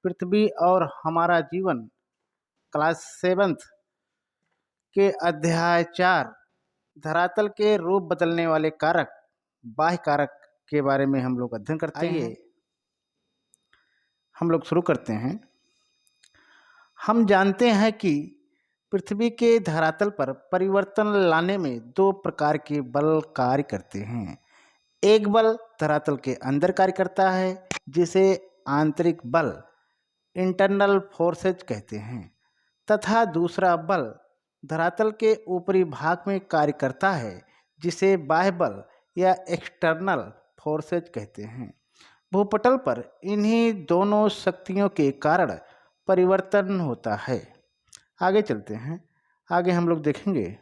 पृथ्वी और हमारा जीवन क्लास 7th के अध्याय 4 धरातल के रूप बदलने वाले कारक बाह्य कारक के बारे में हम लोग अध्ययन करते हैं। आइए हम लोग शुरू करते हैं। हम जानते हैं कि पृथ्वी के धरातल पर परिवर्तन लाने में दो प्रकार के बल कार्य करते हैं। एक बल धरातल के अंदर कार्य करता है जिसे आंतरिक बल इंटरनल फोर्सेज कहते हैं, तथा दूसरा बल धरातल के ऊपरी भाग में कार्य करता है जिसे बाह्य बल या एक्सटर्नल फोर्सेज कहते हैं। भूपटल पर इन्हीं दोनों शक्तियों के कारण परिवर्तन होता है। आगे चलते हैं। आगे हम लोग देखेंगे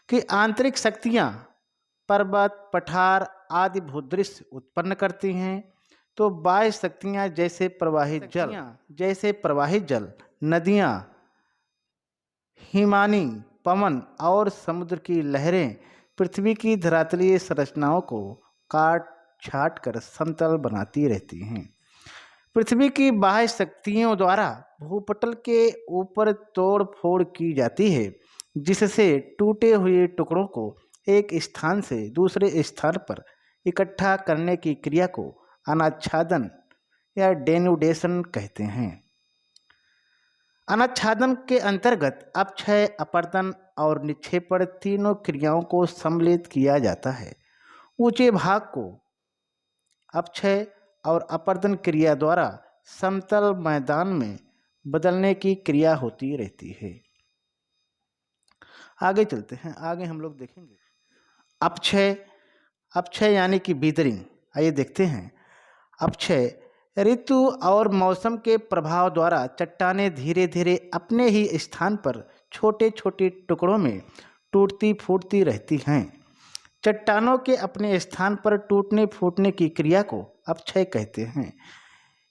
कि आंतरिक शक्तियाँ पर्वत, पठार आदि भूदृश्य उत्पन्न करती हैं, तो बाह्य शक्तियाँ जैसे प्रवाहित जल, नदियाँ, हिमानी पवन और समुद्र की लहरें पृथ्वी की धरातलीय संरचनाओं को काट छाट कर समतल बनाती रहती हैं। पृथ्वी की बाह्य शक्तियों द्वारा भूपटल के ऊपर तोड़ फोड़ की जाती है, जिससे टूटे हुए टुकड़ों को एक स्थान से दूसरे स्थान पर इकट्ठा करने की क्रिया को अनाच्छादन या डेनुडेशन कहते हैं। अनाच्छादन के अंतर्गत अपक्षय, अपर्दन और निक्षेपण तीनों क्रियाओं को सम्मिलित किया जाता है। ऊंचे भाग को अपक्षय और अपर्दन क्रिया द्वारा समतल मैदान में बदलने की क्रिया होती रहती है। आगे चलते हैं। आगे हम लोग देखेंगे अपक्षय यानी कि बीदरिंग। आइए देखते हैं। अपक्षय ऋतु और मौसम के प्रभाव द्वारा चट्टानें धीरे धीरे अपने ही स्थान पर छोटे छोटे टुकड़ों में टूटती फूटती रहती हैं। चट्टानों के अपने स्थान पर टूटने फूटने की क्रिया को अपक्षय कहते हैं।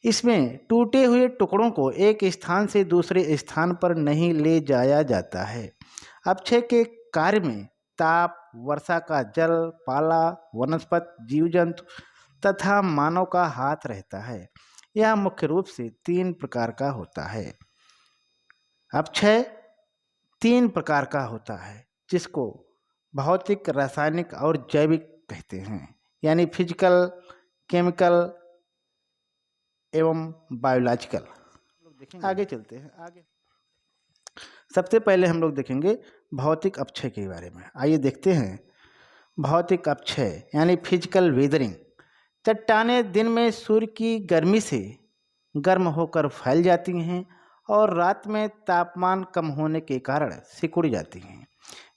इसमें टूटे हुए टुकड़ों को एक स्थान से दूसरे स्थान पर नहीं ले जाया जाता है। अपक्षय के कार्य में ताप, वर्षा का जल, पाला, वनस्पति, जीव जंतु तथा मानव का हाथ रहता है। यह मुख्य रूप से 3 प्रकार का होता है। अपक्षय 3 प्रकार का होता है, जिसको भौतिक, रासायनिक और जैविक कहते हैं, यानी फिजिकल, केमिकल एवं बायोलॉजिकल। आगे चलते हैं। आगे सबसे पहले हम लोग देखेंगे भौतिक अपक्षय के बारे में। आइए देखते हैं। भौतिक अपक्षय यानी फिजिकल वेदरिंग। चट्टानें दिन में सूर्य की गर्मी से गर्म होकर फैल जाती हैं और रात में तापमान कम होने के कारण सिकुड़ जाती हैं।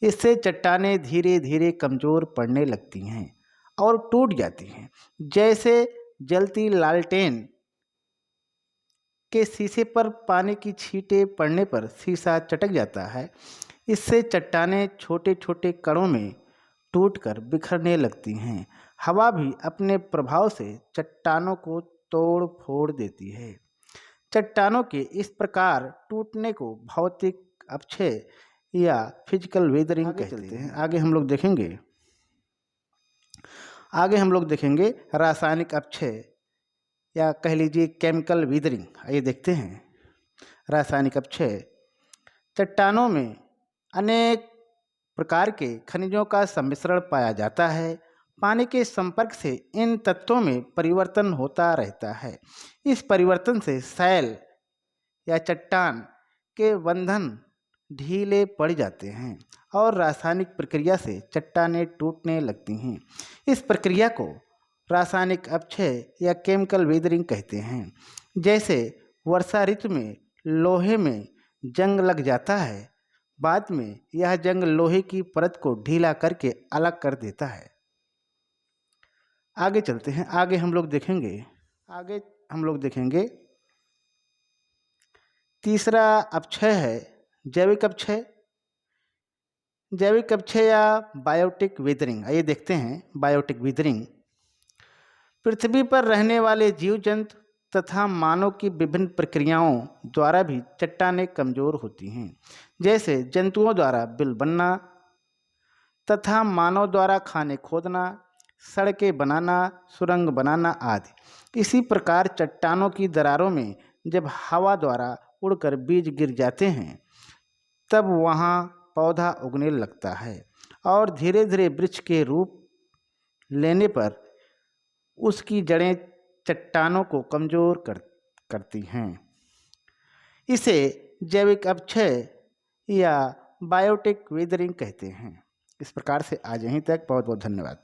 इससे चट्टानें धीरे धीरे कमज़ोर पड़ने लगती हैं और टूट जाती हैं। जैसे जलती लालटेन के शीशे पर पानी की छींटें पड़ने पर शीशा चटक जाता है, इससे चट्टानें छोटे छोटे कणों में टूटकर बिखरने लगती हैं। हवा भी अपने प्रभाव से चट्टानों को तोड़ फोड़ देती है। चट्टानों के इस प्रकार टूटने को भौतिक अपक्षय या फिजिकल वेदरिंग कहते हैं। आगे हम लोग देखेंगे रासायनिक अपक्षय या कह लीजिए केमिकल वेदरिंग। आइए देखते हैं। रासायनिक अपक्षय चट्टानों में अनेक प्रकार के खनिजों का सम्मिश्रण पाया जाता है। पानी के संपर्क से इन तत्वों में परिवर्तन होता रहता है। इस परिवर्तन से सैल या चट्टान के बंधन ढीले पड़ जाते हैं और रासायनिक प्रक्रिया से चट्टानें टूटने लगती हैं। इस प्रक्रिया को रासायनिक अपक्षय या केमिकल वेदरिंग कहते हैं। जैसे वर्षा ऋतु में लोहे में जंग लग जाता है, बाद में यह जंग लोहे की परत को ढीला करके अलग कर देता है। आगे चलते हैं। आगे हम लोग देखेंगे तीसरा अपक्षय है जैविक अपक्षय। जैविक अपक्षय या बायोटिक वेदरिंग। आइए देखते हैं। बायोटिक वेदरिंग पृथ्वी पर रहने वाले जीव जंतु तथा मानव की विभिन्न प्रक्रियाओं द्वारा भी चट्टानें कमज़ोर होती हैं। जैसे जंतुओं द्वारा बिल बनना तथा मानव द्वारा खाने खोदना, सड़कें बनाना, सुरंग बनाना आदि। इसी प्रकार चट्टानों की दरारों में जब हवा द्वारा उड़कर बीज गिर जाते हैं तब वहाँ पौधा उगने लगता है और धीरे धीरे वृक्ष के रूप लेने पर उसकी जड़ें चट्टानों को कमज़ोर करती हैं। इसे जैविक अपक्षय या बायोटिक वेदरिंग कहते हैं। इस प्रकार से आज यहीं तक। बहुत बहुत धन्यवाद।